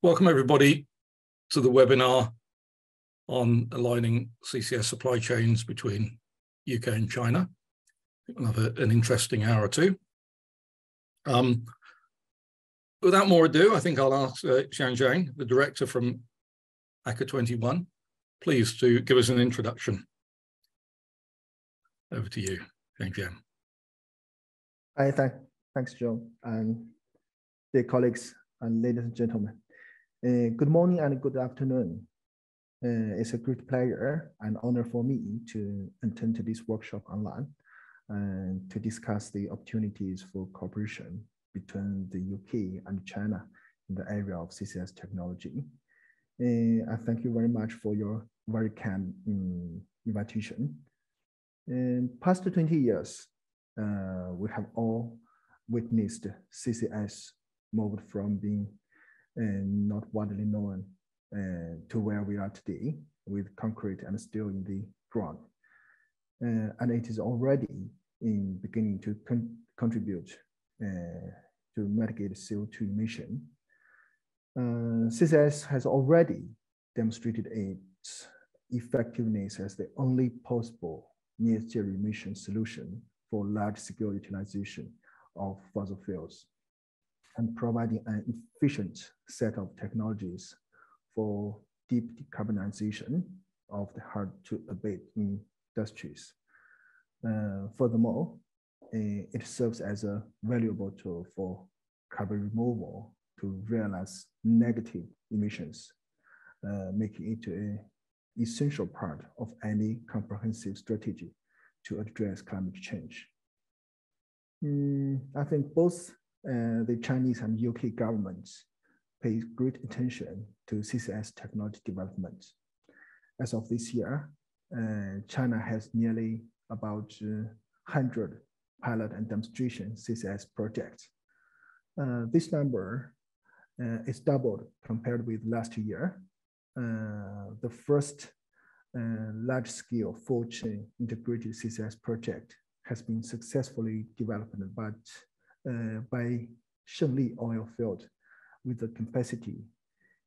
Welcome everybody to the webinar on aligning CCS supply chains between UK and China. We'll have an interesting hour or two. Without more ado, I think I'll ask Zhang, the director from ACA 21, please to give us an introduction. Over to you, Zhang. Hi, thanks, Joe, and dear colleagues and ladies and gentlemen. Good morning and good afternoon. It's a great pleasure and honor for me to attend to this workshop online and to discuss the opportunities for cooperation between the UK and China in the area of CCS technology. I thank you very much for your very kind invitation. In past 20 years, we have all witnessed CCS moved from being not widely known to where we are today with concrete and steel in the ground. And it is already beginning to contribute to mitigate CO2 emission. CCS has already demonstrated its effectiveness as the only possible near-zero emission solution for large-scale utilization of fossil fuels, and providing an efficient set of technologies for deep decarbonization of the hard-to-abate industries. Furthermore, it serves as a valuable tool for carbon removal to realize negative emissions, making it an essential part of any comprehensive strategy to address climate change. I think both the Chinese and UK governments pay great attention to CCS technology development. As of this year, China has nearly about 100 pilot and demonstration CCS projects. This number is doubled compared with last year. The first large-scale full-chain integrated CCS project has been successfully developed by Changyou oil field with the capacity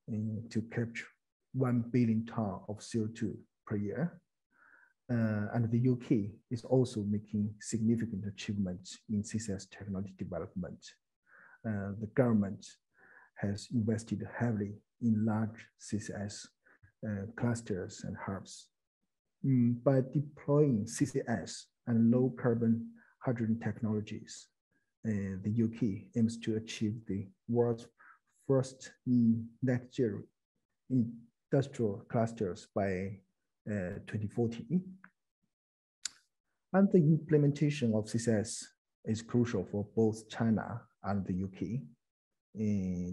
to capture 1 billion tons of CO2 per year. And the UK is also making significant achievements in CCS technology development. The government has invested heavily in large CCS clusters and hubs. By deploying CCS and low carbon hydrogen technologies, the UK aims to achieve the world's first net zero industrial clusters by 2040. And the implementation of CCS is crucial for both China and the UK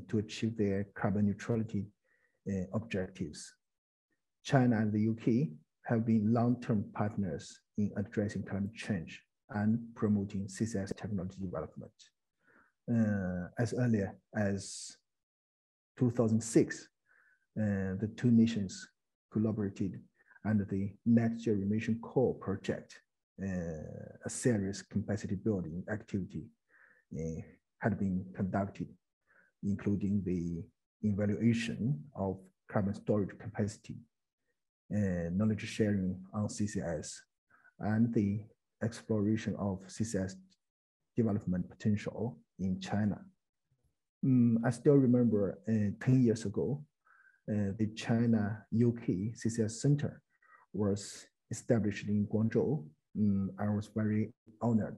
to achieve their carbon neutrality objectives. China and the UK have been long-term partners in addressing climate change and promoting CCS technology development. As early as 2006, the two nations collaborated under the Net Zero Emission Core project. A serious capacity building activity had been conducted, including the evaluation of carbon storage capacity, knowledge sharing on CCS, and the exploration of CCS development potential in China. I still remember 10 years ago, the China-UK CCUS Centre was established in Guangdong. I was very honored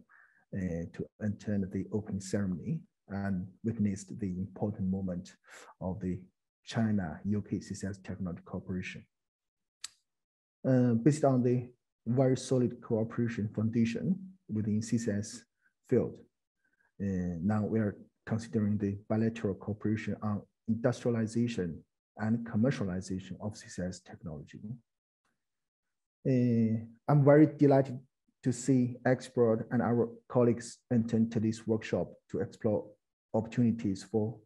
to attend the opening ceremony and witnessed the important moment of the China-UK CCS technology cooperation. Based on the very solid cooperation foundation within CCS field, now we are considering the bilateral cooperation on industrialization and commercialization of CCS technology. I'm very delighted to see expert and our colleagues attend to this workshop to explore opportunities for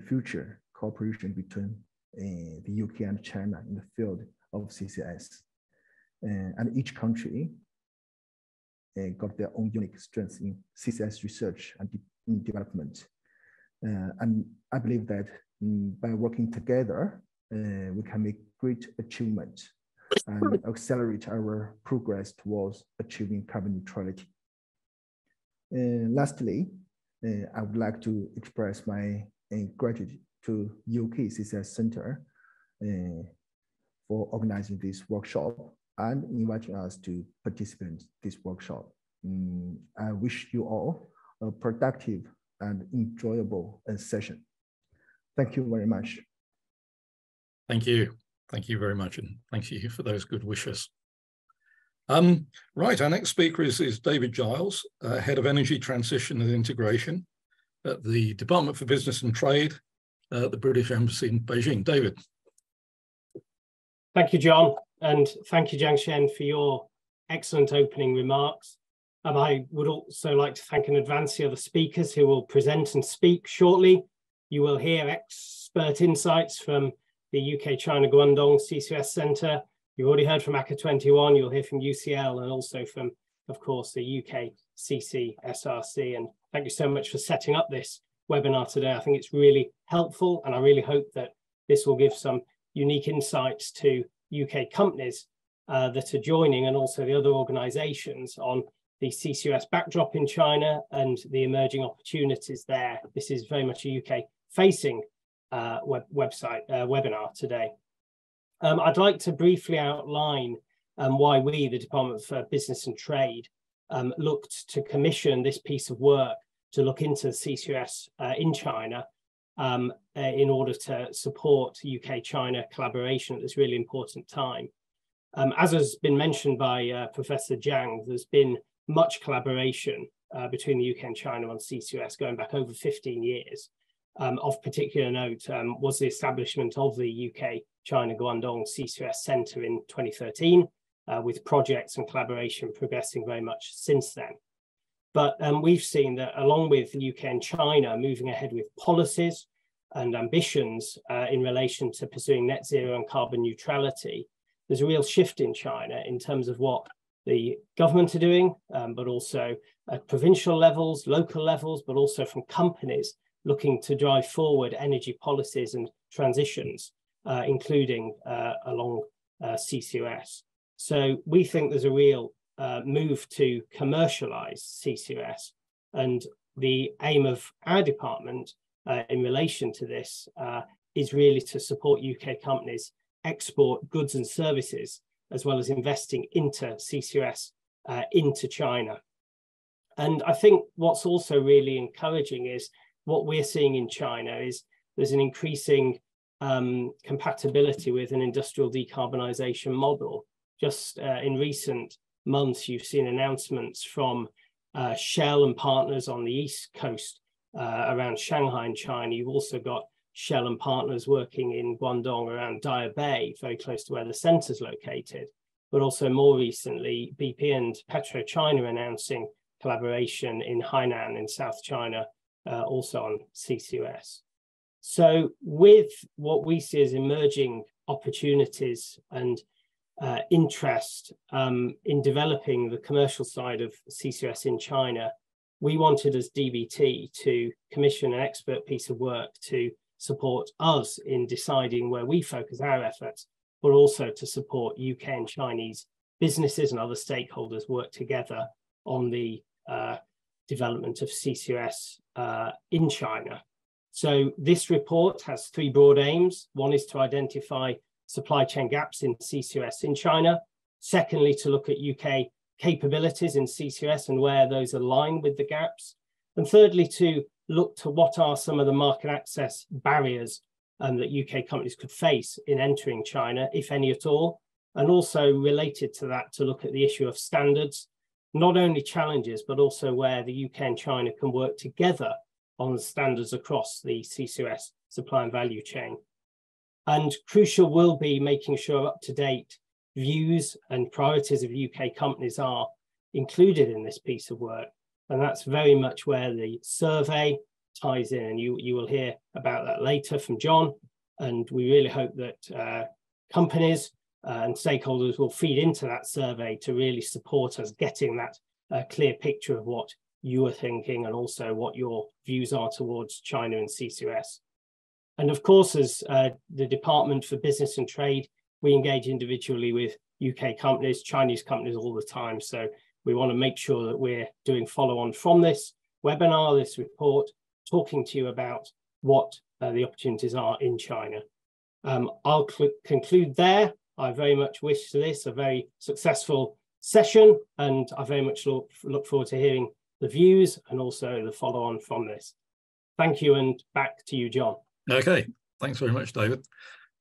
future cooperation between the UK and China in the field of CCS. And each country got their own unique strengths in CCS research and development. And I believe that By working together, we can make great achievements and accelerate our progress towards achieving carbon neutrality. Lastly, I would like to express my gratitude to UKCCS Centre for organizing this workshop and inviting us to participate in this workshop. I wish you all a productive and enjoyable session. Thank you very much. Thank you. Thank you very much. And thank you for those good wishes. Right, our next speaker is David Giles, Head of Energy Transition and Integration at the Department for Business and Trade at the British Embassy in Beijing. David. Thank you, John, and thank you, Xian, for your excellent opening remarks. I would also like to thank in advance the other speakers who will present and speak shortly. You will hear expert insights from the UK-China Guangdong CCUS Centre. You've already heard from ACA21, you'll hear from UCL and also from, of course, the UKCCSRC. And thank you so much for setting up this webinar today. I think it's really helpful, and I really hope that this will give some unique insights to UK companies that are joining and also the other organisations on the CCUS backdrop in China and the emerging opportunities there. This is very much a UK-facing webinar today. I'd like to briefly outline why we, the Department for Business and Trade, looked to commission this piece of work to look into CCUS in China in order to support UK-China collaboration at this really important time. As has been mentioned by Professor Zhang, there's been much collaboration between the UK and China on CCUS going back over 15 years. Of particular note was the establishment of the UK-China Guangdong CCUS Centre in 2013, with projects and collaboration progressing very much since then. But we've seen that along with the UK and China moving ahead with policies and ambitions in relation to pursuing net zero and carbon neutrality, there's a real shift in China in terms of what the government are doing, but also at provincial levels, local levels, but also from companies looking to drive forward energy policies and transitions, including along CCUS. So we think there's a real move to commercialize CCUS, and the aim of our department in relation to this is really to support UK companies export goods and services, as well as investing into CCUS into China. And I think what's also really encouraging is what we're seeing in China is there's an increasing compatibility with an industrial decarbonisation model. Just in recent months, you've seen announcements from Shell and partners on the East Coast around Shanghai in China. You've also got Shell and partners working in Guangdong around Daya Bay, very close to where the centre's located. But also more recently, BP and PetroChina announcing collaboration in Hainan in South China, also on CCUS. So with what we see as emerging opportunities and interest in developing the commercial side of CCUS in China, we wanted as DBT to commission an expert piece of work to support us in deciding where we focus our efforts, but also to support UK and Chinese businesses and other stakeholders work together on the development of CCUS in China. So this report has three broad aims. One is to identify supply chain gaps in CCUS in China. Secondly, to look at UK capabilities in CCUS and where those align with the gaps. And thirdly, to look to what are some of the market access barriers that UK companies could face in entering China, if any at all. And also related to that, to look at the issue of standards, not only challenges, but also where the UK and China can work together on standards across the CCUS supply and value chain. And crucial will be making sure up-to-date views and priorities of UK companies are included in this piece of work. And that's very much where the survey ties in. And you will hear about that later from John. And we really hope that companies and stakeholders will feed into that survey to really support us getting that clear picture of what you are thinking and also what your views are towards China and CCUS. And of course, as the Department for Business and Trade, we engage individually with UK companies, Chinese companies all the time. So we want to make sure that we're doing follow-on from this webinar, this report, talking to you about what the opportunities are in China. I'll conclude there. I very much wish this a very successful session, and I very much look forward to hearing the views and also the follow-on from this. Thank you, and back to you, John. Okay, thanks very much, David.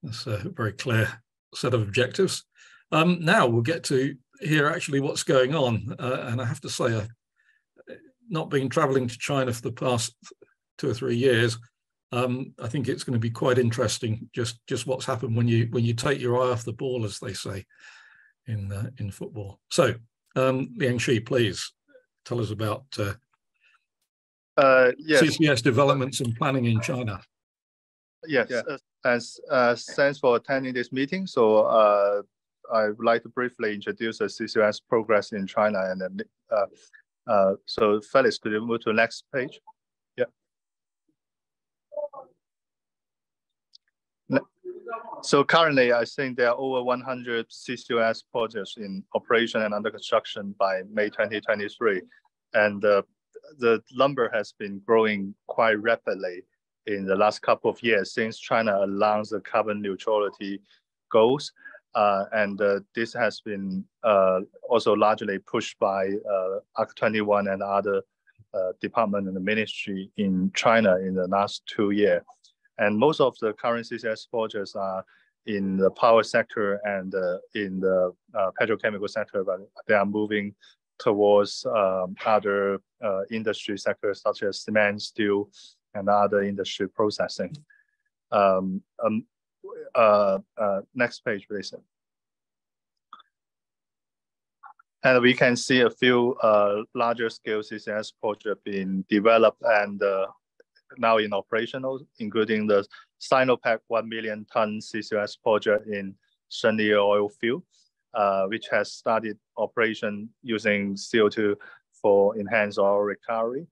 That's a very clear set of objectives. Now we'll get to hear actually what's going on. And I have to say, I've not been traveling to China for the past 2 or 3 years. I think it's going to be quite interesting just what's happened when you take your eye off the ball, as they say in football. So, Liang, please tell us about yes. CCS developments and planning in China. Yes, thanks for attending this meeting. So I would like to briefly introduce the CCUS progress in China, and then so Felix, could you move to the next page? Yeah. So currently, I think there are over 100 CCUS projects in operation and under construction by May 2023, and the number has been growing quite rapidly in the last couple of years since China announced the carbon neutrality goals. And this has been also largely pushed by ARC21 and other department and the ministry in China in the last 2 years. And most of the current CCS projects are in the power sector and in the petrochemical sector, but they are moving towards other industry sectors such as cement, steel, and other industry processing. Next page, please. And we can see a few larger scale CCS projects being developed and now in operational, including the Sinopec 1 million ton CCUS project in Changyou oil field, which has started operation using CO2 for enhanced oil recovery.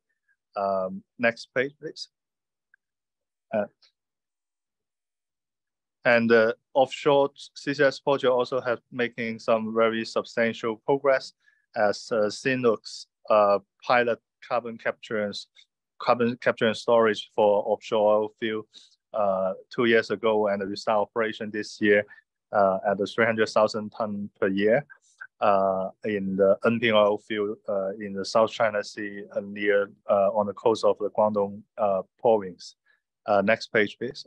Next page, please. And offshore CCS project also have making some very substantial progress as CNOOC pilot carbon capture and storage for offshore oil field 2 years ago, and we start operation this year at the 300,000 ton per year in the Enping oil field in the South China Sea near on the coast of the Guangdong province. Next page, please.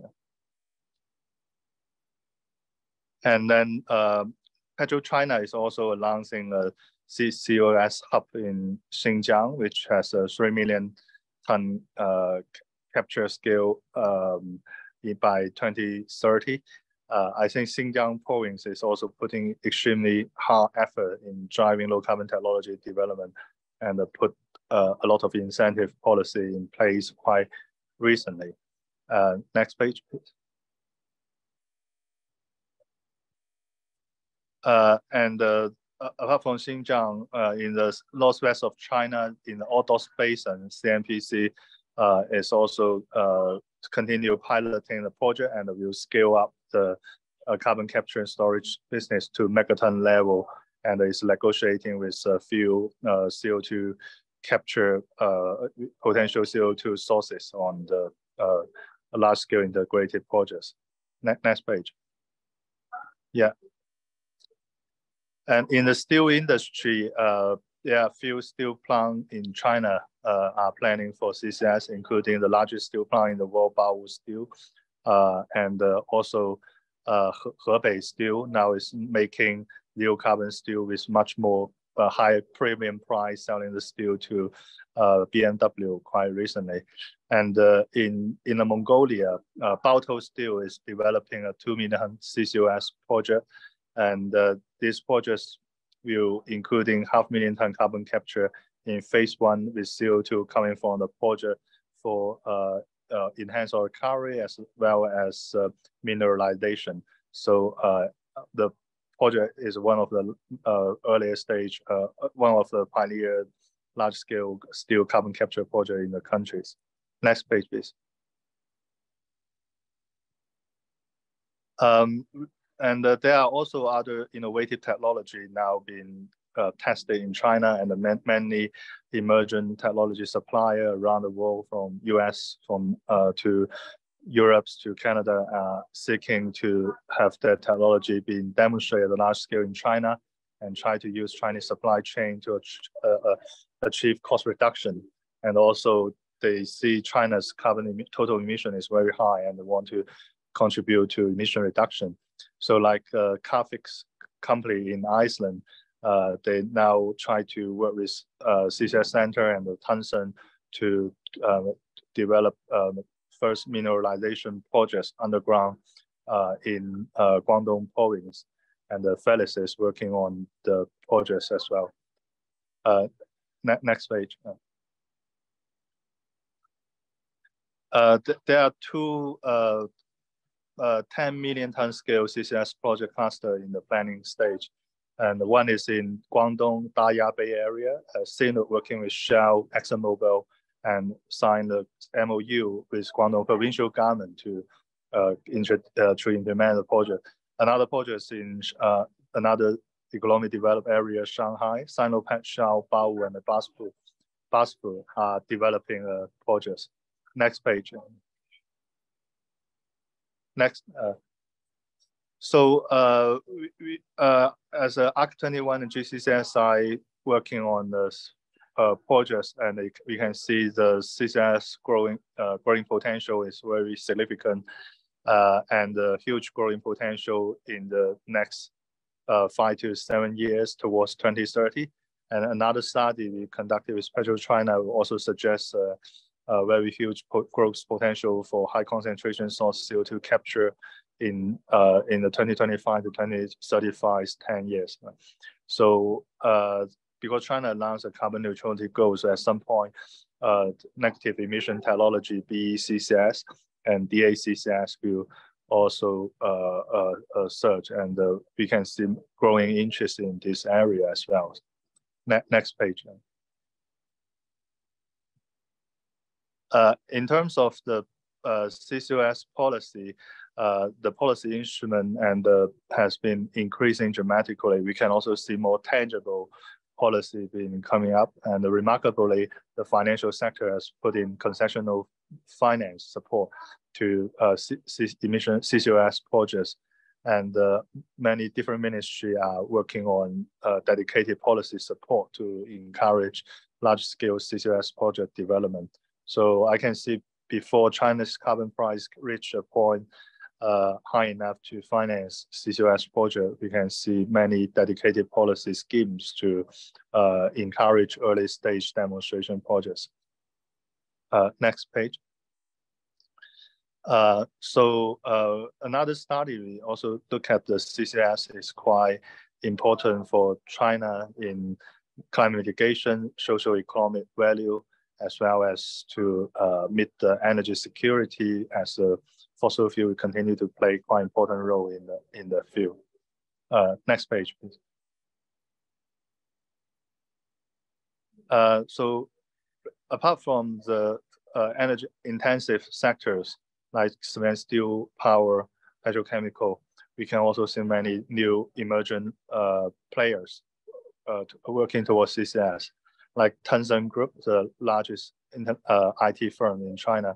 And then PetroChina is also announcing a CCUS hub in Xinjiang, which has a 3 million ton capture scale by 2030. I think Xinjiang province is also putting extremely hard effort in driving low carbon technology development and put a lot of incentive policy in place quite recently. Next page, please. Apart from Xinjiang, in the northwest of China, in the Ordos Basin, CNPC is also continue piloting the project and will scale up the carbon capture and storage business to megaton level, and is negotiating with a few CO2 capture potential CO2 sources on the large-scale integrated projects. Next page. Yeah. And in the steel industry, there are a few steel plants in China are planning for CCS, including the largest steel plant in the world, Baotou Steel, and also Hebei Steel now is making zero carbon steel with much more higher premium price, selling the steel to BMW quite recently. And in Mongolia, Baotou Steel is developing a 2 million CCUS project, and these projects will including 500,000 ton carbon capture in phase 1 with CO2 coming from the project for enhanced oil recovery as well as mineralization. So the project is one of the earlier stage, one of the pioneer large-scale steel carbon capture project in the countries. Next page, please. And there are also other innovative technology now being tested in China, and many emerging technology suppliers around the world, from US, to Europe to Canada, seeking to have their technology being demonstrated at a large scale in China, and try to use Chinese supply chain to achieve cost reduction. And also they see China's carbon total emission is very high, and they want to contribute to emission reduction. So like Carfix company in Iceland, they now try to work with CCUS Centre and the Tencent to develop first mineralization projects underground in Guangdong province. And Felix is working on the projects as well. Next page. There are two 10 million ton scale CCS project cluster in the planning stage. And one is in Guangdong, Daya Bay area, CNOOC working with Shell, ExxonMobil, and signed the MOU with Guangdong provincial government to implement the project. Another project is in another economically developed area, Shanghai. Sinopec, Shell, Baotou, and Baotou are developing projects. Next page. Next. So we as ARC21 and GCCSI working on this projects, and we can see the CCS growing potential is very significant, and a huge growing potential in the next 5 to 7 years towards 2030. And another study we conducted with PetroChina also suggests a very huge growth potential for high concentration source CO2 capture in the 2025 to 2035 10 years. So because China announced a carbon neutrality goals, at some point negative emission technology, BECCS and DACCS will also surge, and we can see growing interest in this area as well. Next page. In terms of the CCUS policy, the policy instrument has been increasing dramatically. We can also see more tangible policy being coming up, and remarkably, the financial sector has put in concessional finance support to CCUS projects, and many different ministries are working on dedicated policy support to encourage large-scale CCUS project development. So I can see before China's carbon price reach a point high enough to finance CCUS project, we can see many dedicated policy schemes to encourage early stage demonstration projects. Next page. So another study, we also look at the CCS is quite important for China in climate mitigation, social economic value, as well as to meet the energy security, as a fossil fuel continue to play quite important role in the field. Next page, please. So apart from the energy intensive sectors like cement, steel, power, petrochemical, we can also see many new emerging players working towards CCS. Like Tencent Group, the largest IT firm in China,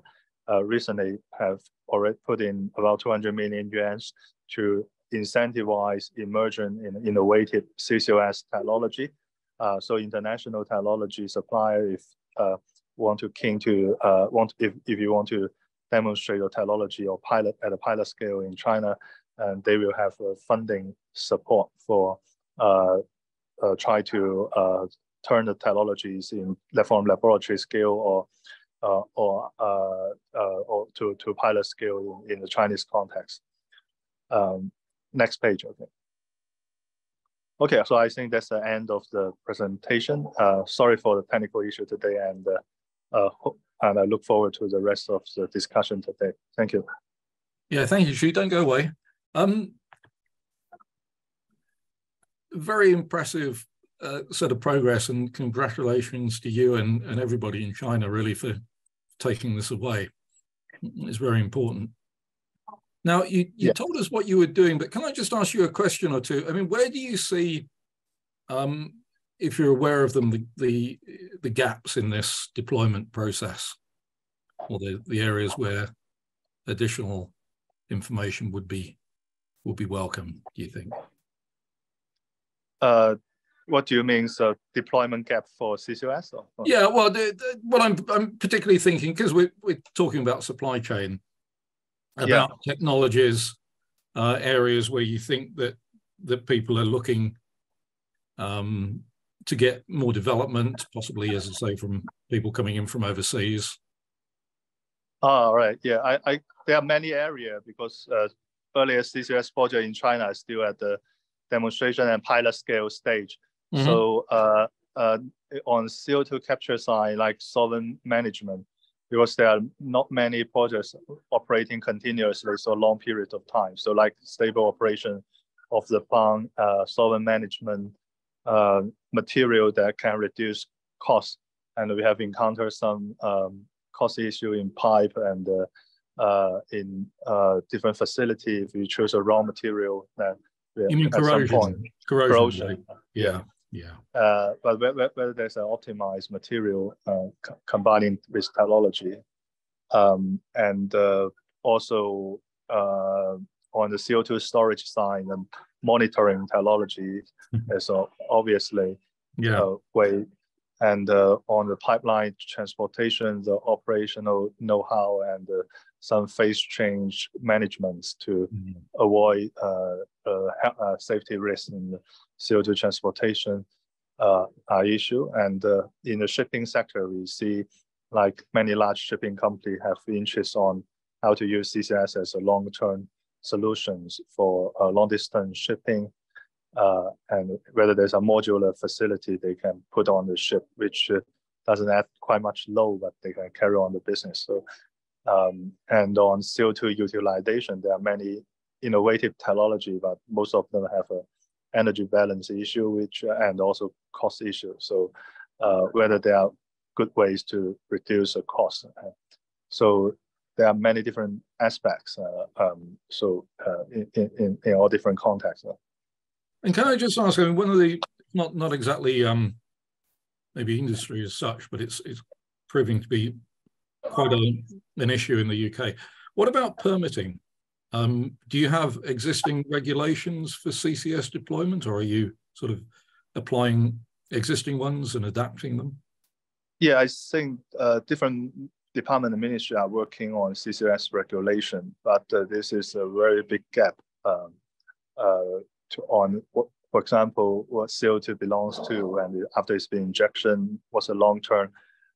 recently have already put in about 200 million yuan to incentivize emerging and innovative CCUS technology. So international technology supplier, if if you want to demonstrate your technology or pilot at a pilot scale in China, and they will have funding support for try to turn the technologies from laboratory scale or to pilot scale in the Chinese context. Next page, okay. Okay, so I think that's the end of the presentation. Sorry for the technical issue today, and I look forward to the rest of the discussion today. Thank you. Yeah, thank you, Xu. Don't go away. Very impressive set of progress, and congratulations to you and everybody in China really for taking this away. It's very important. Now, you told us what you were doing, but can I just ask you a question or two? I mean, where do you see, if you're aware of them, the gaps in this deployment process, or the areas where additional information would be welcome, do you think? What do you mean? So deployment gap for CCUS? Or? Yeah, well, I'm particularly thinking, because we're talking about supply chain, about technologies, areas where you think that people are looking to get more development, possibly, as I say, from people coming in from overseas. Oh, right. Yeah, there are many areas, because earlier CCUS project in China is still at the demonstration and pilot scale stage. Mm-hmm. So on CO2 capture side, like solvent management, because there are not many projects operating continuously so long periods of time. So like stable operation of the plant, solvent management, material that can reduce costs. And we have encountered some cost issue in pipe and in different facilities. If you choose a raw material, that you mean corrosion? Corrosion. Yeah. But whether there's an optimized material combining with technology, and also on the CO2 storage side and monitoring technology is obviously way. And on the pipeline transportation, the operational know-how and some phase change management to avoid safety risks in the CO2 transportation are issue. And in the shipping sector, we see like many large shipping companies have interest on how to use CCS as a long-term solutions for long-distance shipping. And whether there's a modular facility they can put on the ship, which doesn't add quite much load, but they can carry on the business. So, and on CO2 utilization, there are many innovative technology, but most of them have a energy balance issue, which and also cost issue. So, whether there are good ways to reduce the cost. So there are many different aspects. In all different contexts. And can I just ask, I mean, one of the, not exactly maybe industry as such, but it's proving to be quite an issue in the UK. What about permitting? Do you have existing regulations for CCS deployment, or are you sort of applying existing ones and adapting them? Yeah, I think different department and ministry are working on CCUS regulation, but this is a very big gap on, for example, what CO2 belongs to, and after it's been injection, what's a long-term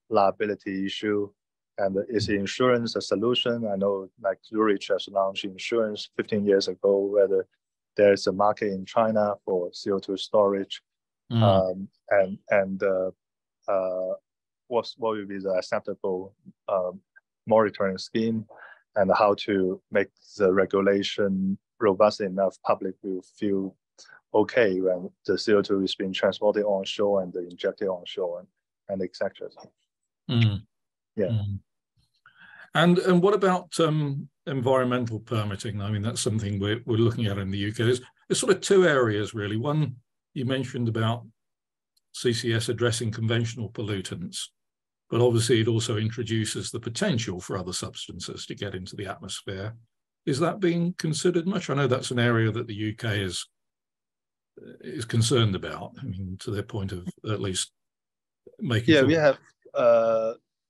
liability issue, and is insurance a solution? I know like Zurich has launched insurance 15 years ago, whether there's a market in China for CO2 storage, and what will be the acceptable monitoring scheme, and how to make the regulation robust enough public will feel okay when the CO2 is being transported onshore and injected onshore and etc. And what about environmental permitting? I mean, that's something we're looking at in the UK. There's sort of two areas really. One, you mentioned about CCS addressing conventional pollutants, but obviously it also introduces the potential for other substances to get into the atmosphere. Is that being considered much? I know that's an area that the UK is concerned about. I mean, to their point of at least making. Yeah, we have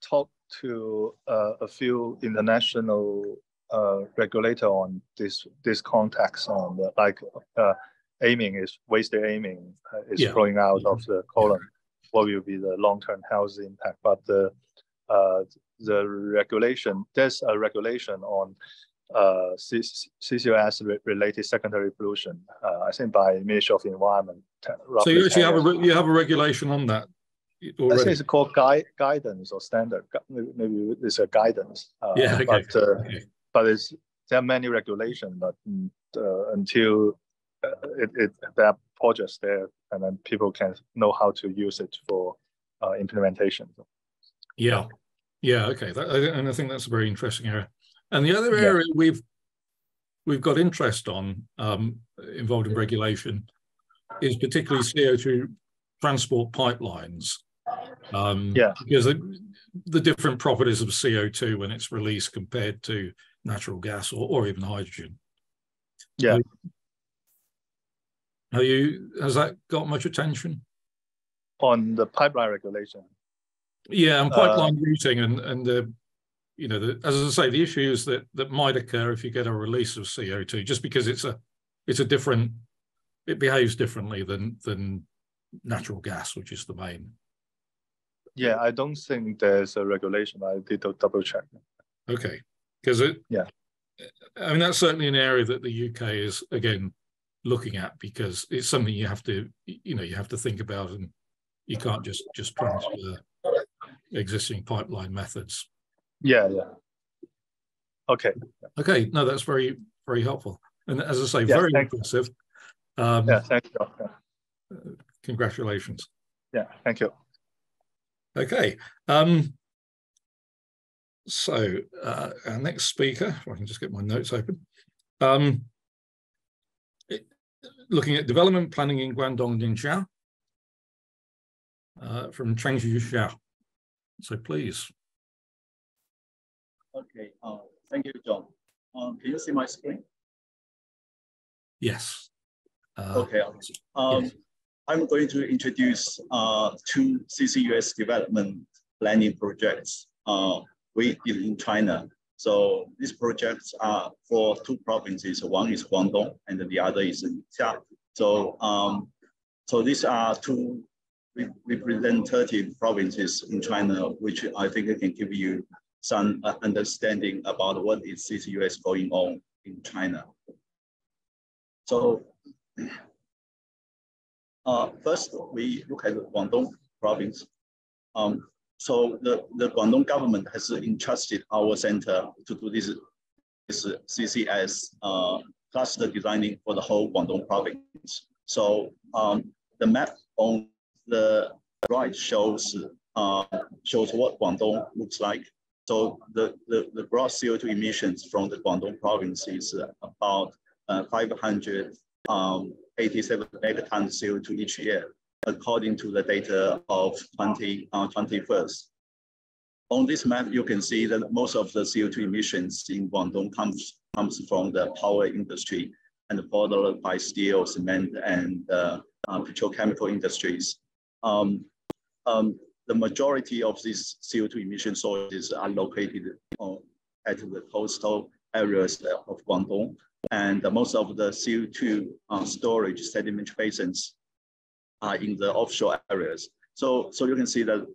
talked to a few international regulator on this context on the, like aiming is wasted aiming is flowing out of the column. What will be the long-term health impact? But the regulation, there's a regulation on CCUS related secondary pollution. I think by Ministry of Environment. So you actually have a regulation on that already? I think it's called guidance or standard. Maybe it's a guidance. Okay. But there are many regulations, but until there are projects there, and then people can know how to use it for implementation. Okay. And I think that's a very interesting area. And the other area we've we've got interest on involved in regulation is particularly CO2 transport pipelines. Because the different properties of CO2 when it's released compared to natural gas or even hydrogen. Yeah. Has that got much attention? On the pipeline regulation? Yeah, and pipeline routing and the, you know, as I say, the issues that might occur if you get a release of CO2, just because it's a different, it behaves differently than natural gas, which is the main. Yeah, I don't think there's a regulation. I did a double check. Okay, because I mean, that's certainly an area that the UK is again looking at, because it's something you have to, you have to think about, and you can't just transfer existing pipeline methods. Yeah. Okay. Okay, no, that's very, very helpful. And as I say, very impressive. Yeah, thank you. Congratulations. Yeah, thank you. Okay. So our next speaker, if I can just get my notes open. Looking at development planning in Guangdong, Ningxia, from Changyou, Xian. So please. Okay, thank you, John. Can you see my screen? Yes. Okay. Yes. I'm going to introduce two CCUS development planning projects we did in China. So these projects are for two provinces. One is Guangdong and the other is Ningxia. So these are two representative provinces in China, which I think can give you some understanding about what is CCUS going on in China. So first, we look at the Guangdong province. So the Guangdong government has entrusted our center to do this CCS cluster designing for the whole Guangdong province. So the map on the right shows what Guangdong looks like. So the gross CO2 emissions from the Guangdong province is about 587 megatons CO2 each year, according to the data of 2021. On this map, you can see that most of the CO2 emissions in Guangdong comes from the power industry, and followed by steel, cement, and petrochemical industries. The majority of these CO2 emission sources are located at the coastal areas of Guangdong, and most of the CO2 storage sediment basins are in the offshore areas. So you can see that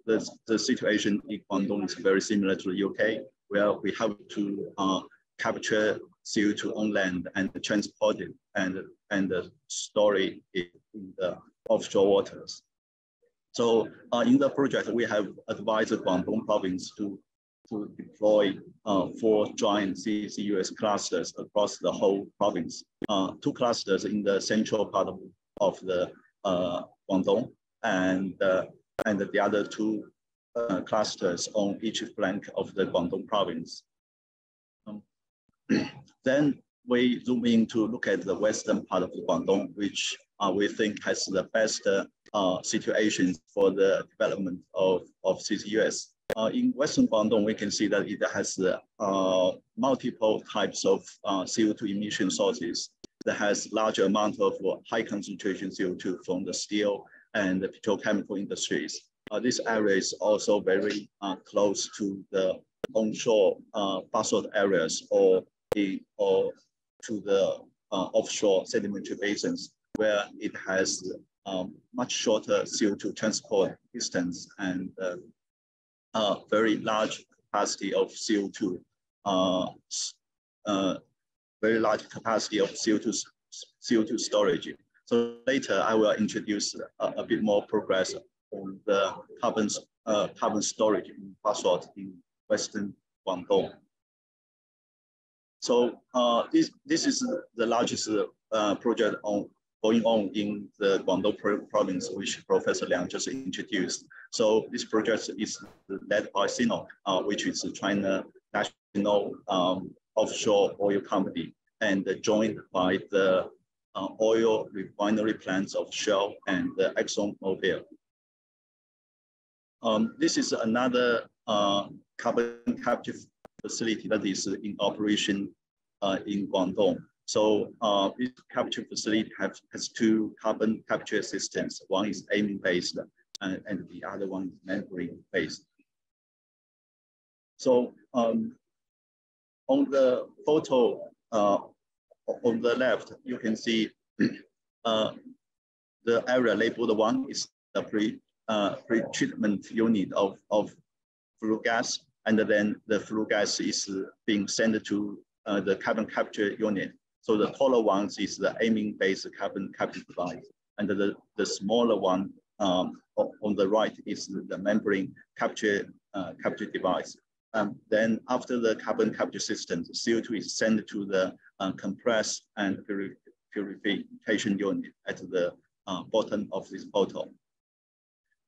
the situation in Guangdong is very similar to the UK, where we have to capture CO2 on land and transport it and store it in the offshore waters. So in the project, we have advised the Guangdong province to deploy 4 joint CCUS clusters across the whole province. 2 clusters in the central part of the Guangdong, and the other 2 clusters on each flank of the Guangdong province. Then we zoom in to look at the western part of the Guangdong, which we think has the best situation for the development of CCUS. In Western Guangdong, we can see that it has multiple types of CO2 emission sources that has large amount of high concentration CO2 from the steel and the petrochemical industries. This area is also very close to the onshore basalt areas or to the offshore sedimentary basins, where it has much shorter CO2 transport distance and very large capacity of CO2, very large capacity of CO2 storage. So later I will introduce a bit more progress on the carbon storage in basalt in Western Guangdong. So this is the largest project going on in the Guangdong province, which Professor Liang just introduced. So this project is led by CNOOC, which is China National Offshore Oil Company. and joined by the oil refinery plants of Shell and the ExxonMobil. This is another carbon capture facility that is in operation in Guangdong. So this capture facility has two carbon capture systems. One is amine based and the other one is membrane based. So on the photo on the left, you can see the area labeled one is the pre-treatment unit of flue gas, and then the flue gas is being sent to the carbon capture unit. So the taller ones is the amine-based carbon capture device, and the smaller one on the right is the membrane capture device. Then after the carbon capture system, the CO2 is sent to the compress and purification unit at the bottom of this photo.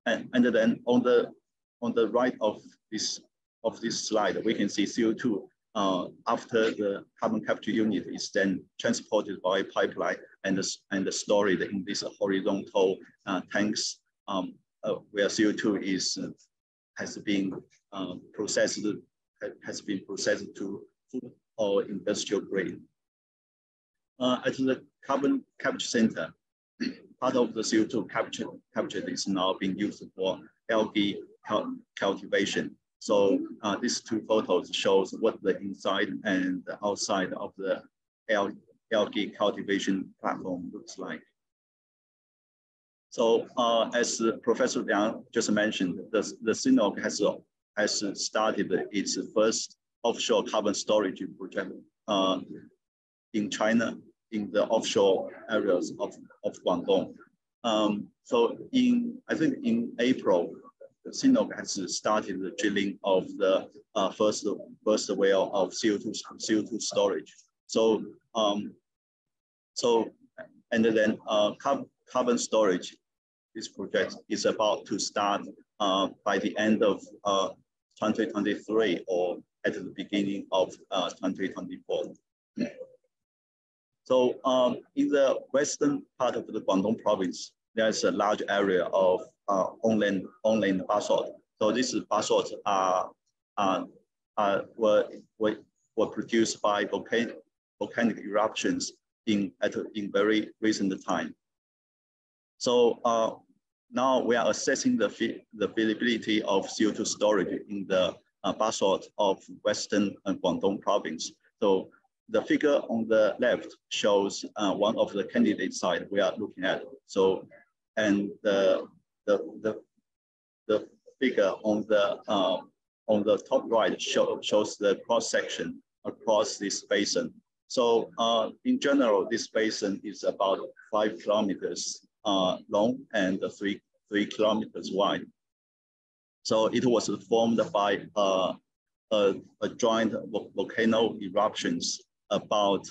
And then on the right of this slide, we can see CO2 after the carbon capture unit is then transported by pipeline and stored in these horizontal tanks where CO2 has been processed to food or industrial grade. At the carbon capture center, part of the CO2 captured is now being used for algae cultivation. So these two photos shows what the inside and the outside of the algae cultivation platform looks like. So as Professor Liang just mentioned, the CNOOC has started its first offshore carbon storage project in China, in the offshore areas of Guangdong. So I think in April, the CNOOC has started the drilling of the first well of CO2 storage. So and then carbon storage, this project is about to start by the end of 2023 or at the beginning of 2024. So in the western part of the Guangdong province, there's a large area of on-land basalt. So these basalt were produced by volcanic eruptions in very recent time. So now we are assessing the feasibility of CO2 storage in the basalt of western Guangdong province. So the figure on the left shows one of the candidate sites we are looking at. So, and the figure on the top right shows the cross section across this basin. So in general, this basin is about 5 kilometers long and 3 kilometers wide. So it was formed by a joint volcano eruptions about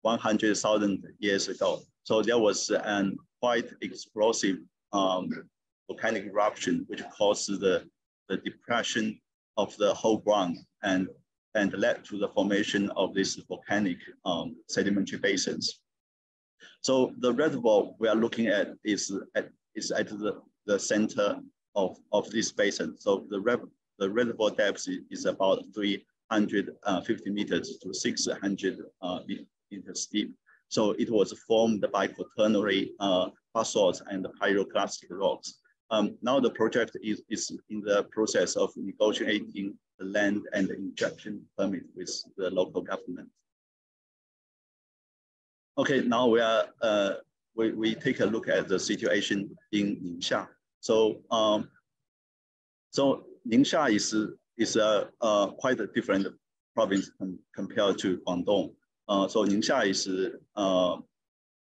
100,000 years ago. So there was an quite explosive volcanic eruption which caused the depression of the whole ground and led to the formation of these volcanic sedimentary basins. So the reservoir we are looking at is at the center of this basin. So the reservoir depth is about 350 meters to 600 meters deep. So it was formed by quaternary basalt and pyroclastic rocks. Now the project is in the process of negotiating the land and the injection permit with the local government. Okay, now we take a look at the situation in Ningxia. So Ningxia is a quite a different province compared to Guangdong. So Ningxia is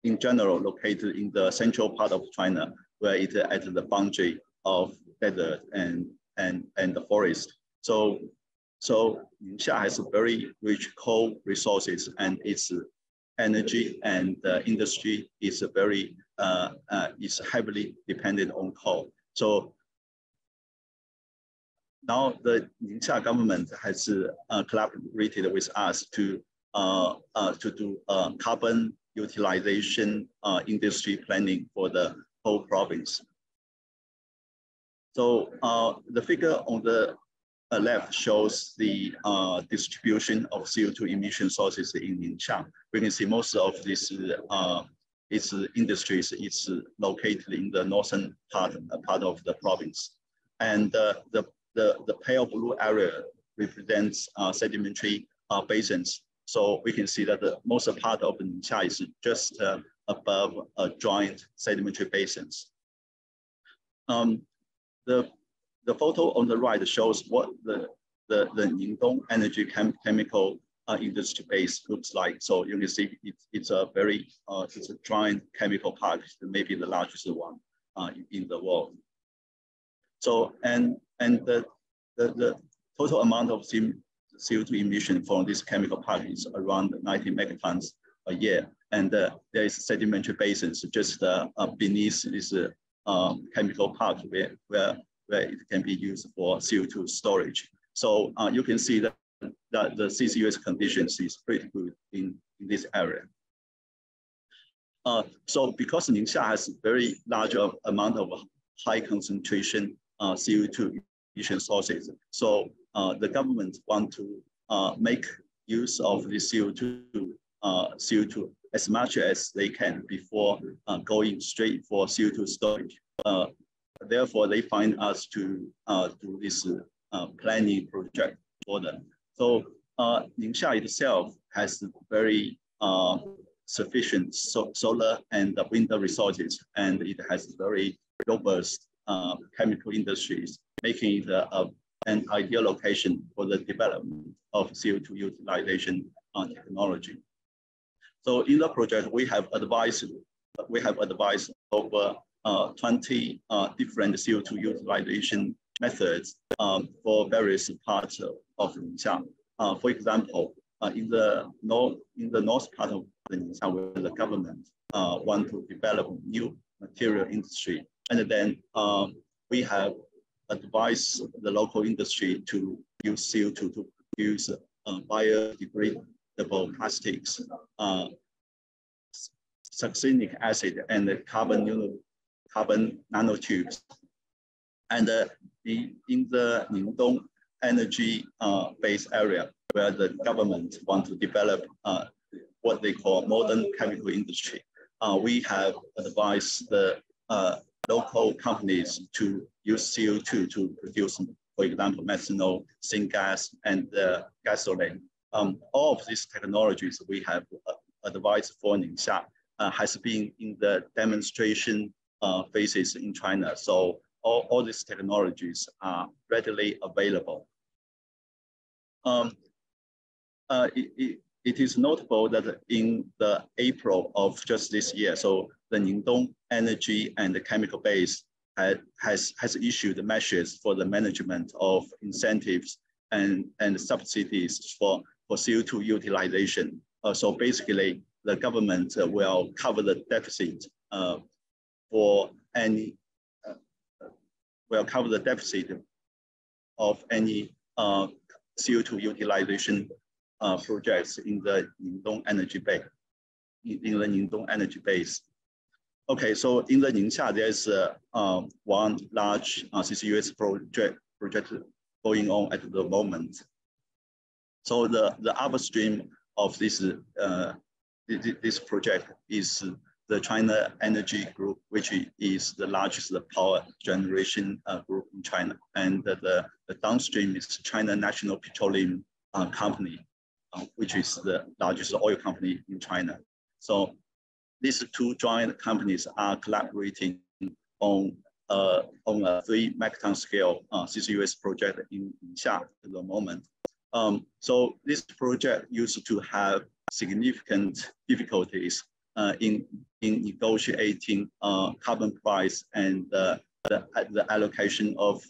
in general located in the central part of China, where it is at the boundary of desert and the forest. So Ningxia has a very rich coal resources, and its energy and industry is is heavily dependent on coal. So now the Ningxia government has collaborated with us to do carbon utilization industry planning for the whole province. So the figure on the left shows the distribution of CO2 emission sources in Ningxia. We can see most of this its industries is located in the northern part of the province, and the pale blue area represents sedimentary basins. So we can see that the most part of Ningxia is just above joint sedimentary basins. The photo on the right shows what the Ningdong energy chemical industry base looks like. So you can see it's a very it's a giant chemical park, maybe the largest one in the world. So and the total amount of CO2 emission from this chemical park is around 90 megatons a year, and there is sedimentary basins just beneath this chemical park where it can be used for CO2 storage. So you can see that the CCUS conditions is pretty good in this area. So because Ningxia has a very large amount of high concentration CO2 emission sources, so the government want to make use of the CO2 as much as they can before going straight for CO2 storage. Therefore, they find us to do this planning project for them. So Ningxia itself has very sufficient solar and wind resources, and it has very robust chemical industries, making it an ideal location for the development of CO2 utilization technology. So in the project, we have advised over 20 different CO2 utilization methods for various parts of Ningxia. For example, in the north part of Ningxia, where the government want to develop new material industry, and then we have advised the local industry to use CO2 to produce biodegradable plastics, succinic acid, and carbon nanotubes. And in the Ningdong energy base area, where the government want to develop what they call modern chemical industry, we have advised the local companies to use CO2 to produce, for example, methanol, syngas, and gasoline. All of these technologies we have advised for Ningxia has been in the demonstration phases in China. So all these technologies are readily available. It is notable that in the April of just this year, so the Ningdong energy and the chemical base has issued measures for the management of incentives and subsidies for CO2 utilization. So basically, the government will cover the deficit of any CO2 utilization projects in the Ningdong energy base. Okay, so in the Ningxia, there's one large CCUS project going on at the moment. So the upstream of this project is the China Energy Group, which is the largest power generation group in China, and the downstream is China National Petroleum Company, which is the largest oil company in China. So these two joint companies are collaborating on a 3 megaton scale CCUS project in Xian at the moment. So this project used to have significant difficulties in negotiating carbon price and the allocation of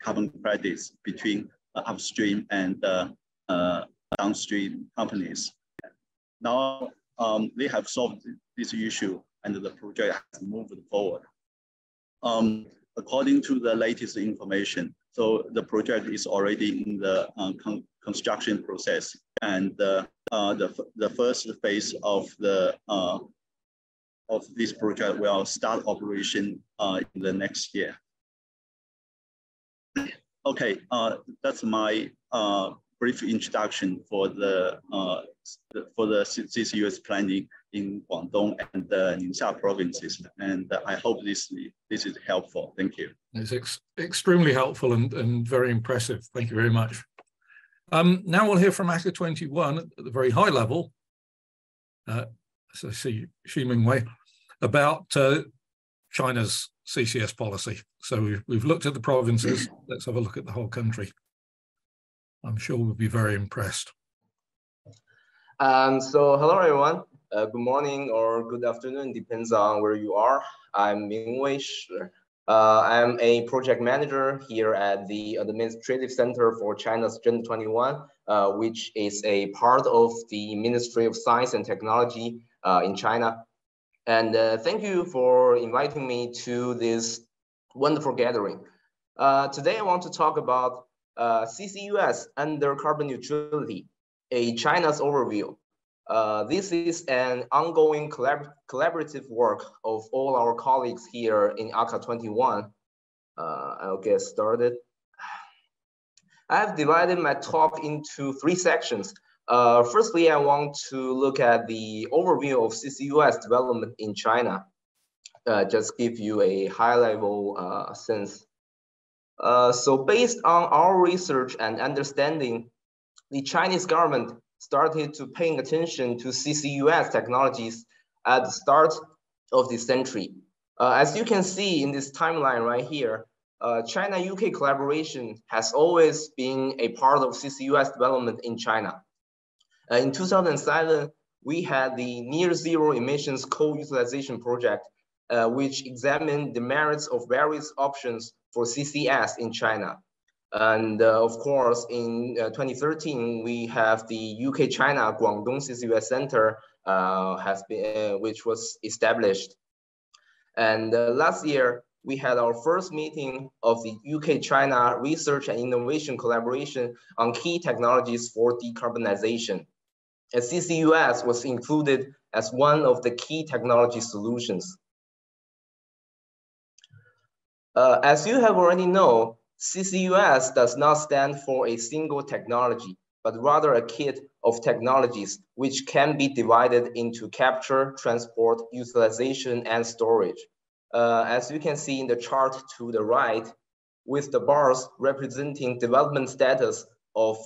carbon credits between upstream and downstream companies. Now they have solved this issue and the project has moved forward. According to the latest information, So the project is already in the construction process, and the first phase of this project will start operation in the next year. Okay, that's my brief introduction for the CCUS planning in Guangdong and the Ningxia provinces, and I hope this is helpful. Thank you. It's extremely helpful and very impressive. Thank you very much. Now we'll hear from ACA 21 at the very high level. So Xi Mingwei about China's CCS policy. So we've looked at the provinces. Let's have a look at the whole country. I'm sure we'll be very impressed. So hello, everyone. Good morning or good afternoon, depends on where you are. I'm Mingwei. I'm a project manager here at the Administrative Center for China's Agenda 21, which is a part of the Ministry of Science and Technology in China. And thank you for inviting me to this wonderful gathering. Today, I want to talk about CCUS under carbon neutrality, a China's overview. This is an ongoing collaborative work of all our colleagues here in ACA 21. I'll get started. I have divided my talk into 3 sections. Firstly, I want to look at the overview of CCUS development in China. Just give you a high-level sense. So based on our research and understanding, the Chinese government started to paying attention to CCUS technologies at the start of this century. As you can see in this timeline right here, China-UK collaboration has always been a part of CCUS development in China. In 2007, we had the Near Zero Emissions Co-Utilization Project, which examined the merits of various options for CCS in China. And of course, in 2013, we have the UK-China Guangdong CCUS Centre which was established. And last year, we had our first meeting of the UK-China Research and Innovation Collaboration on key technologies for decarbonization. And CCUS was included as one of the key technology solutions. As you have already known, CCUS does not stand for a single technology, but rather a kit of technologies which can be divided into capture, transport, utilization, and storage. As you can see in the chart to the right, with the bars representing development status of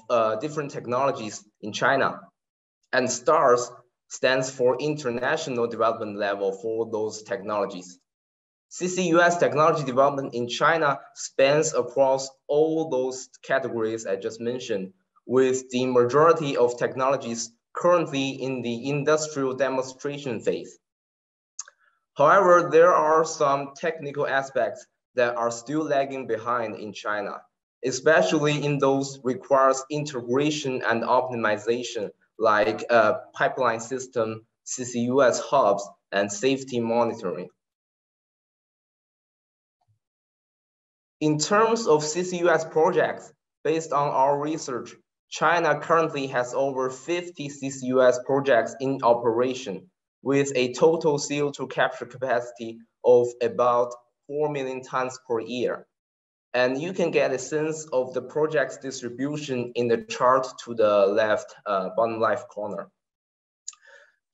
different technologies in China, and stars stands for international development level for those technologies. CCUS technology development in China spans across all those categories I just mentioned, with the majority of technologies currently in the industrial demonstration phase. However, there are some technical aspects that are still lagging behind in China, especially in those requires integration and optimization, like pipeline system, CCUS hubs, and safety monitoring. In terms of CCUS projects, based on our research, China currently has over 50 CCUS projects in operation, with a total CO2 capture capacity of about 4 million tons per year. And you can get a sense of the project's distribution in the chart to the left, bottom left corner.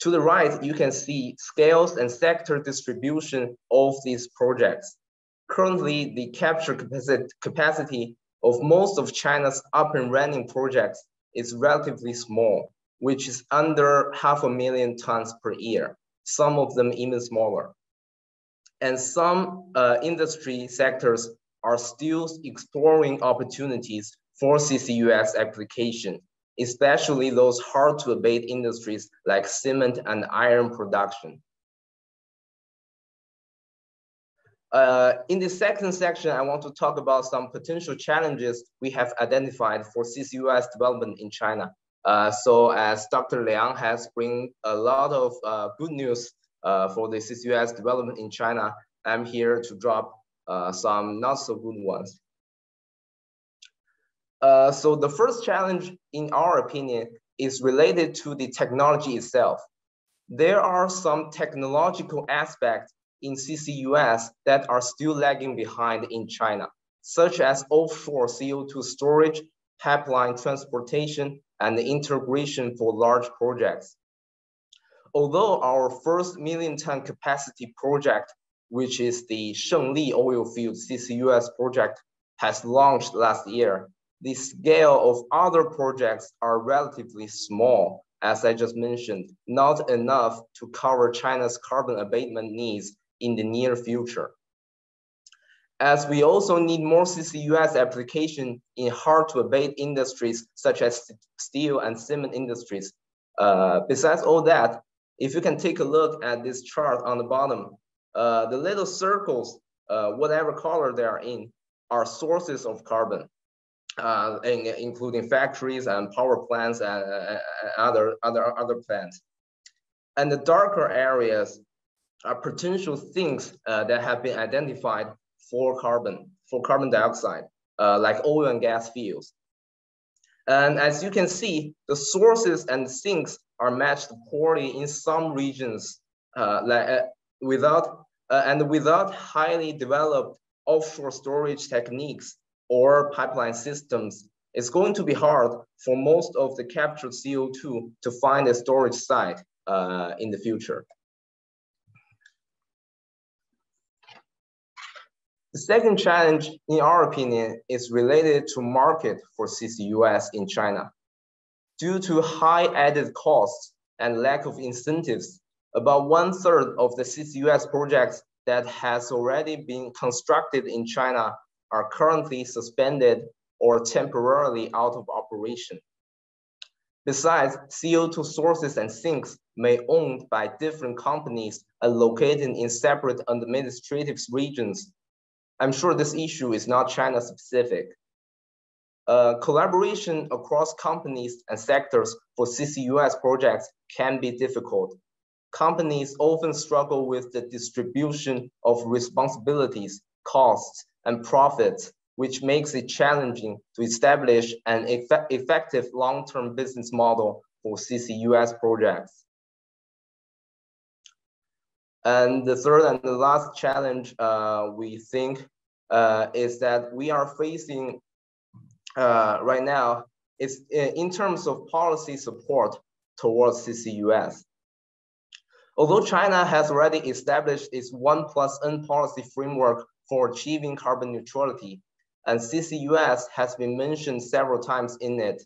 To the right, you can see scales and sector distribution of these projects. Currently, the capture capacity of most of China's up and running projects is relatively small, which is under 500,000 tons per year, some of them even smaller. And some industry sectors are still exploring opportunities for CCUS application, especially those hard to abate industries like cement and iron production. In the second section, I want to talk about some potential challenges we have identified for CCUS development in China. So as Dr. Liang has brought a lot of good news for the CCUS development in China, I'm here to drop some not so good ones. So the first challenge, in our opinion, is related to the technology itself. There are some technological aspects in CCUS that are still lagging behind in China, such as offshore CO2 storage, pipeline transportation, and the integration for large projects. Although our first million-ton capacity project, which is the Shengli oil field CCUS project, has launched last year, the scale of other projects are relatively small, as I just mentioned, not enough to cover China's carbon abatement needs in the near future. As we also need more CCUS application in hard-to-abate industries such as steel and cement industries. Besides all that, if you can take a look at this chart on the bottom, the little circles, whatever color they are in, are sources of carbon, including factories and power plants and other plants. And the darker areas are potential sinks that have been identified for carbon dioxide, like oil and gas fields. And as you can see, the sources and sinks are matched poorly in some regions, without highly developed offshore storage techniques or pipeline systems. It's going to be hard for most of the captured CO2 to find a storage site in the future. The second challenge, in our opinion, is related to market for CCUS in China. Due to high added costs and lack of incentives, about 1/3 of the CCUS projects that has already been constructed in China are currently suspended or temporarily out of operation. Besides, CO2 sources and sinks may be owned by different companies and located in separate administrative regions. I'm sure this issue is not China specific. Collaboration across companies and sectors for CCUS projects can be difficult. Companies often struggle with the distribution of responsibilities, costs, and profits, which makes it challenging to establish an effective long-term business model for CCUS projects. And the third and the last challenge we think is that we are facing right now is in terms of policy support towards CCUS. Although China has already established its 1+N policy framework for achieving carbon neutrality, and CCUS has been mentioned several times in it,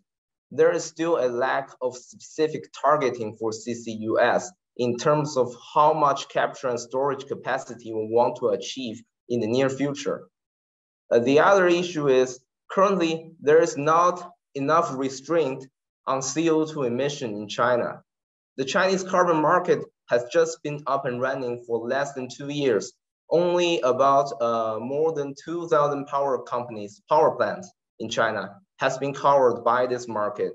there is still a lack of specific targeting for CCUS in terms of how much capture and storage capacity we want to achieve in the near future. The other issue is currently there is not enough restraint on CO2 emission in China. The Chinese carbon market has just been up and running for less than 2 years. Only about more than 2,000 power plants in China has been covered by this market.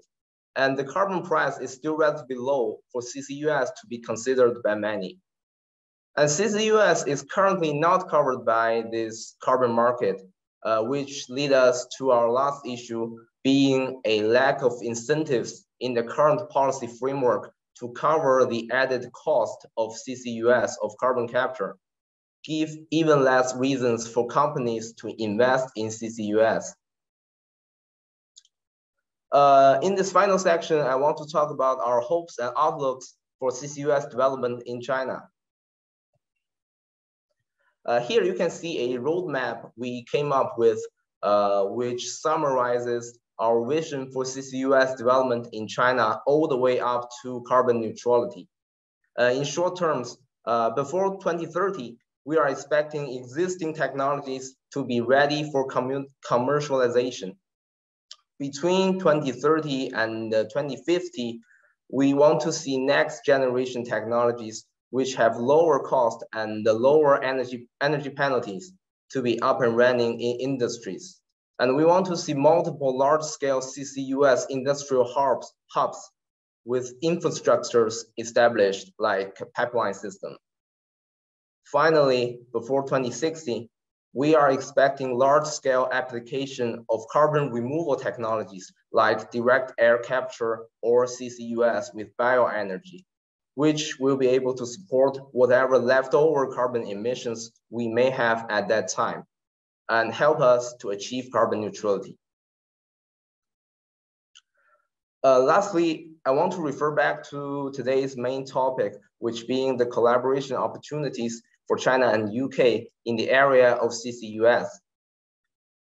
And the carbon price is still relatively low for CCUS to be considered by many. And CCUS is currently not covered by this carbon market, which leads us to our last issue, being a lack of incentives in the current policy framework to cover the added cost of CCUS, of carbon capture, give even less reasons for companies to invest in CCUS. In this final section, I want to talk about our hopes and outlooks for CCUS development in China. Here you can see a roadmap we came up with, which summarizes our vision for CCUS development in China all the way up to carbon neutrality. In short terms, before 2030, we are expecting existing technologies to be ready for commercialization. Between 2030 and 2050, we want to see next generation technologies which have lower cost and lower energy penalties to be up and running in industries. And we want to see multiple large-scale CCUS industrial hubs with infrastructures established like a pipeline system. Finally, before 2060, we are expecting large-scale application of carbon removal technologies like direct air capture or CCUS with bioenergy, which will be able to support whatever leftover carbon emissions we may have at that time and help us to achieve carbon neutrality. Lastly, I want to refer back to today's main topic, which being the collaboration opportunities for China and UK in the area of CCUS.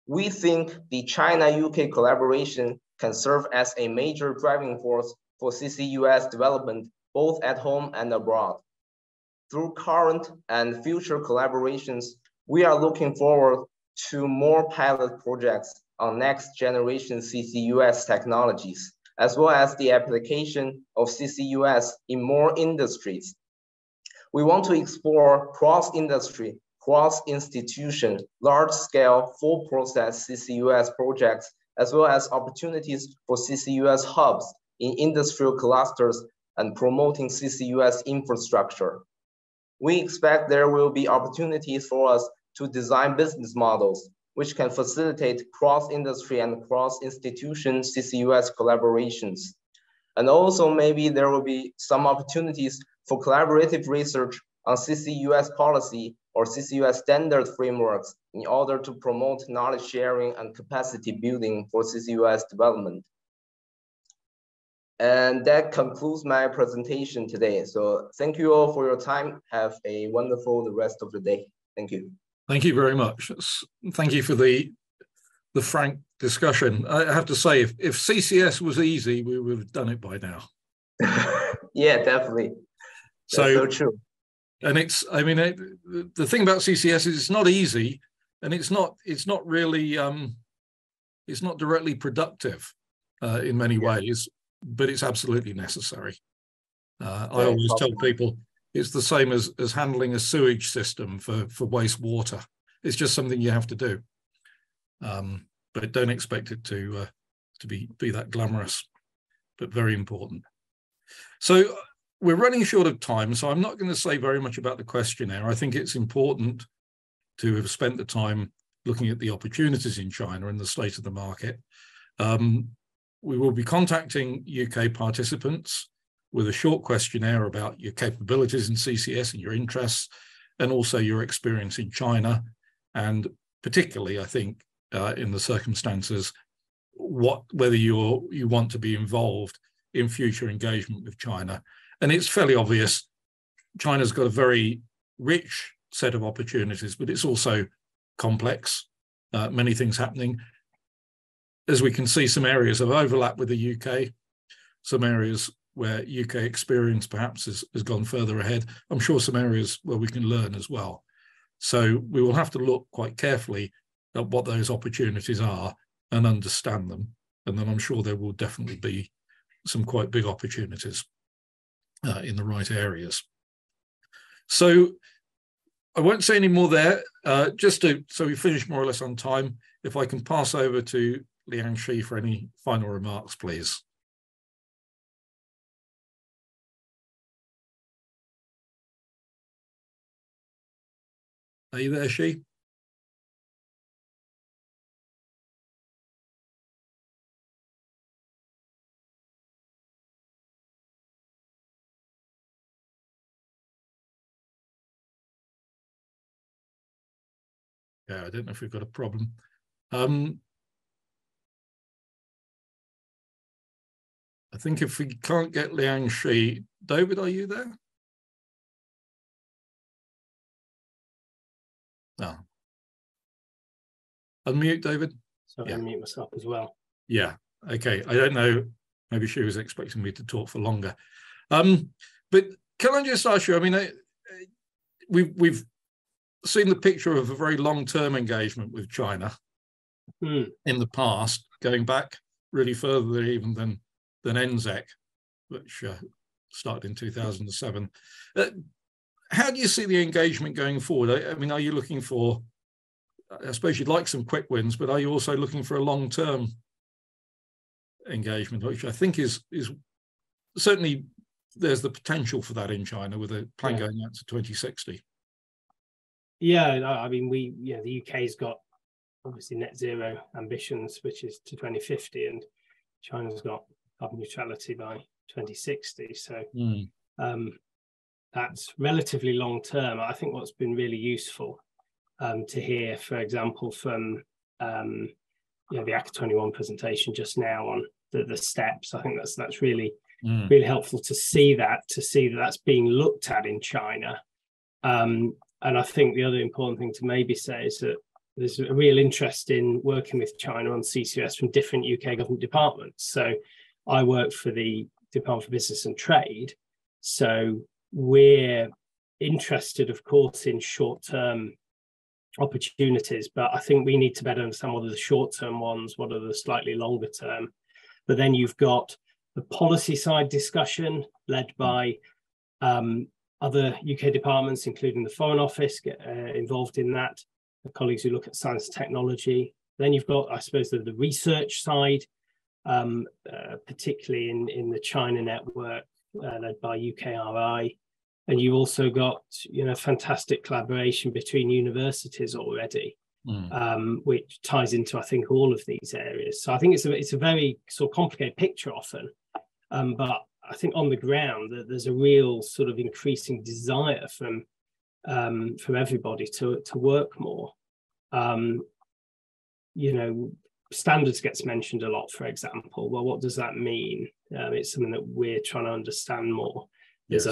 We think the China-UK collaboration can serve as a major driving force for CCUS development, both at home and abroad. Through current and future collaborations, we are looking forward to more pilot projects on next generation CCUS technologies, as well as the application of CCUS in more industries. We want to explore cross-industry, cross-institution, large-scale, full-process CCUS projects, as well as opportunities for CCUS hubs in industrial clusters and promoting CCUS infrastructure. We expect there will be opportunities for us to design business models which can facilitate cross-industry and cross-institution CCUS collaborations. And also maybe there will be some opportunities for collaborative research on CCUS policy or CCUS standard frameworks in order to promote knowledge sharing and capacity building for CCUS development. And that concludes my presentation today. So thank you all for your time. Have a wonderful rest of the day. Thank you. Thank you very much. Thank you for the frank discussion. I have to say, if CCS was easy, we would have done it by now. Yeah, definitely. That's so true. And it's, I mean, the thing about CCS is it's not easy, and it's not really, it's not directly productive in many ways, but it's absolutely necessary. I always tell people it's the same as handling a sewage system for wastewater. It's just something you have to do, but don't expect it to be that glamorous, but very important. So we're running short of time, so I'm not going to say very much about the questionnaire. I think it's important to have spent the time looking at the opportunities in China and the state of the market. We will be contacting UK participants with a short questionnaire about your capabilities in CCS and your interests, and also your experience in China, and particularly, I think, in the circumstances, whether you want to be involved in future engagement with China. And it's fairly obvious China's got a very rich set of opportunities, but it's also complex, many things happening. As we can see, some areas of overlap with the UK, some areas where UK experience perhaps has gone further ahead. I'm sure some areas where we can learn as well. So we will have to look quite carefully at what those opportunities are and understand them. And then I'm sure there will definitely be some quite big opportunities in the right areas. So I won't say any more there, so we finish more or less on time. If I can pass over to Liang for any final remarks, please. Are you there, Xi? Yeah, I don't know if we've got a problem. I think if we can't get Liang Xi, David, are you there? No. Unmute, David. So yeah. Unmute myself as well. Yeah. Okay. I don't know. Maybe she was expecting me to talk for longer. But can I just ask you? I mean, we've seen the picture of a very long-term engagement with China in the past, going back really further even than NZEC, which started in 2007. How do you see the engagement going forward? I mean, are you looking for, I suppose you'd like some quick wins, but are you also looking for a long-term engagement, which I think is certainly, there's the potential for that in China with a plan going out to 2060? Yeah, I mean, the UK's got obviously net zero ambitions, which is to 2050, and China's got carbon neutrality by 2060. So that's relatively long term. I think what's been really useful to hear, for example, from the ACA 21 presentation just now on the steps. I think that's really really helpful to see that's being looked at in China. And I think the other important thing to maybe say is that there's a real interest in working with China on CCUS from different UK government departments. So I work for the Department for Business and Trade. So we're interested, of course, in short-term opportunities, but I think we need to better understand what are the short-term ones, what are the slightly longer term. But then you've got the policy side discussion led by other UK departments, including the Foreign Office, get involved in that, the colleagues who look at science and technology. Then you've got, I suppose, the research side, particularly in the China network led by UKRI. And you've also got, fantastic collaboration between universities already, which ties into, I think, all of these areas. So I think it's a very sort of complicated picture often, but I think on the ground that there's a real sort of increasing desire from everybody to work more. Standards gets mentioned a lot, for example. Well, what does that mean? It's something that we're trying to understand more. There's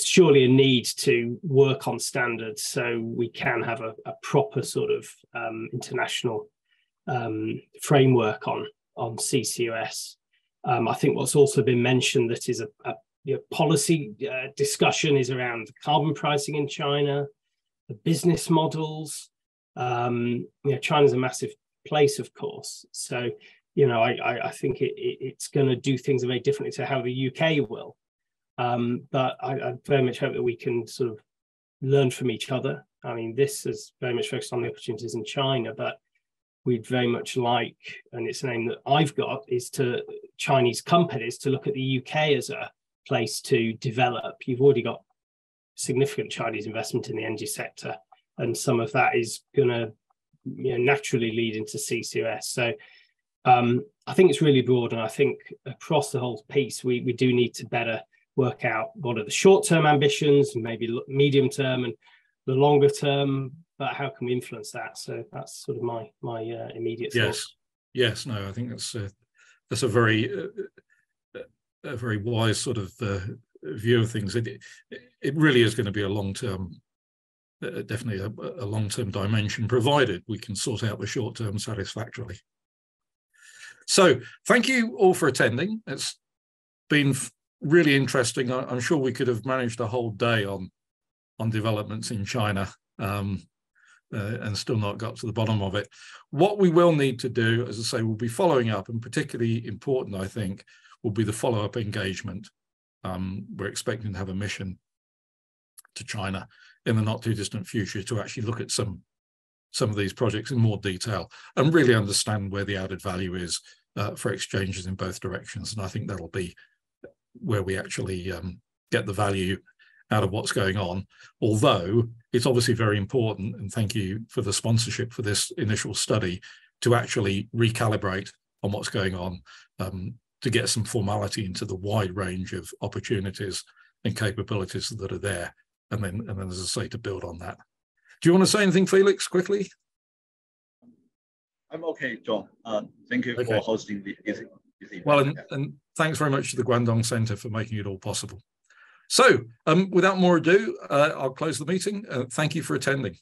surely a need to work on standards so we can have a proper sort of international framework on CCUS. I think what's also been mentioned that is a policy discussion is around carbon pricing in China, the business models. China's a massive place, of course. So, I think it's going to do things very differently to how the UK will. But I very much hope that we can sort of learn from each other. I mean, this is very much focused on the opportunities in China, but we'd very much like, and it's an aim that I've got, is to Chinese companies to look at the UK as a place to develop. You've already got significant Chinese investment in the energy sector, and some of that is going to naturally lead into CCUS. So I think it's really broad, and I think across the whole piece, we do need to better work out what are the short-term ambitions, and maybe medium-term and the longer term, but how can we influence that? So that's sort of my immediate thoughts. Yes, no, I think that's a very wise sort of view of things. It really is going to be a long-term, definitely a long-term dimension, provided we can sort out the short-term satisfactorily. So thank you all for attending. It's been really interesting. I'm sure we could have managed a whole day on developments in China and still not got to the bottom of it. What we will need to do, as I say, we'll be following up, and particularly important, I think, will be the follow-up engagement. We're expecting to have a mission to China in the not too distant future to actually look at some of these projects in more detail and really understand where the added value is for exchanges in both directions. And I think that'll be where we actually get the value out of what's going on, although it's obviously very important, and thank you for the sponsorship for this initial study, to actually recalibrate on what's going on, to get some formality into the wide range of opportunities and capabilities that are there, and then as I say, to build on that. Do you want to say anything, Felix, quickly? I'm okay, John. Thank you for hosting this event. Well, and thanks very much to the Guangdong Centre for making it all possible. So without more ado, I'll close the meeting. Thank you for attending.